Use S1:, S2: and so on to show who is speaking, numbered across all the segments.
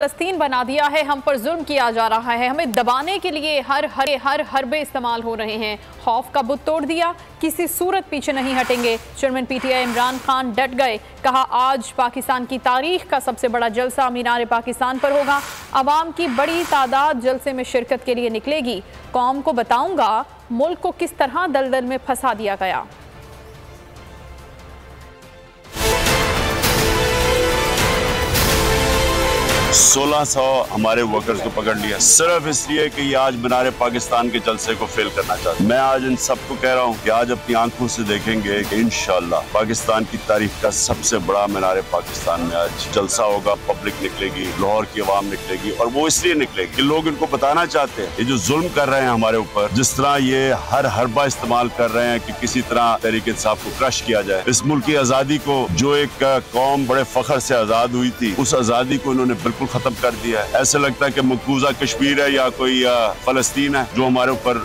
S1: फलस्तीन बना दिया है, हम पर जुल्म किया जा रहा है, हमें दबाने के लिए हर हरबे इस्तेमाल हो रहे हैं। खौफ का बुत तोड़ दिया, किसी सूरत पीछे नहीं हटेंगे। चेयरमैन पीटीआई इमरान खान डट गए, कहा आज पाकिस्तान की तारीख का सबसे बड़ा जलसा मीनार पाकिस्तान पर होगा। अवाम की बड़ी तादाद जलसे में शिरकत के लिए निकलेगी। कौम को बताऊंगा मुल्क को किस तरह दलदल में फंसा दिया गया।
S2: 1600 हमारे वर्कर्स को पकड़ लिया सिर्फ इसलिए कि ये आज मीनार पाकिस्तान के जलसे को फेल करना चाहते हैं। मैं आज इन सबको कह रहा हूँ कि आज अपनी आंखों से देखेंगे कि इंशाल्लाह पाकिस्तान की तारीख का सबसे बड़ा मीनार पाकिस्तान में आज जलसा होगा। पब्लिक निकलेगी, लाहौर की आवाम निकलेगी, और वो इसलिए निकलेगी कि लोग इनको बताना चाहते हैं ये जो जुल्म कर रहे हैं हमारे ऊपर, जिस तरह ये हर हरबा इस्तेमाल कर रहे हैं कि किसी तरह तहरीक इंसाफ को क्रश किया जाए। इस मुल्क की आजादी को, जो एक कौम बड़े फख्र से आजाद हुई थी, उस आजादी को इन्होंने बिल्कुल खत्म कर दिया है। ऐसे लगता है कि मकबूजा कश्मीर है या कोई फलस्तीन है जो हमारे ऊपर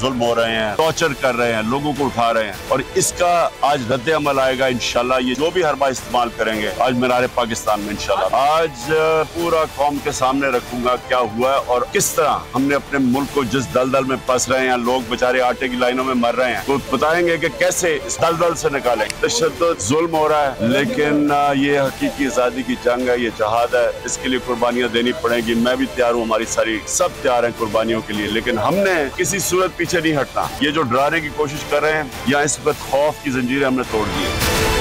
S2: जुल्म हो रहे हैं, टॉर्चर कर रहे हैं, लोगों को उठा रहे हैं, और इसका आज रद्द अमल आएगा इंशाल्लाह। ये जो भी हरबा इस्तेमाल करेंगे आज मीनार पाकिस्तान में इंशाल्लाह। आज पूरा कौम के सामने रखूंगा क्या हुआ है और किस तरह हमने अपने मुल्क को जिस दलदल में फंस रहे हैं, लोग बेचारे आटे की लाइनों में मर रहे हैं, तो बताएंगे कि कैसे इस दलदल से निकालें। तशद्दुद जुल्म हो रहा है, लेकिन ये हकीकी आजादी की जंग है, ये जहाद है, इसके लिए कुर्बानियां देनी पड़ेंगी। मैं भी तैयार हूँ, हमारी सारी सब तैयार हैं कुर्बानियों के लिए, लेकिन हमने किसी सूरत पीछे नहीं हटना। ये जो डराने की कोशिश कर रहे हैं या इस वक्त खौफ की जंजीरें हमने तोड़ दी है।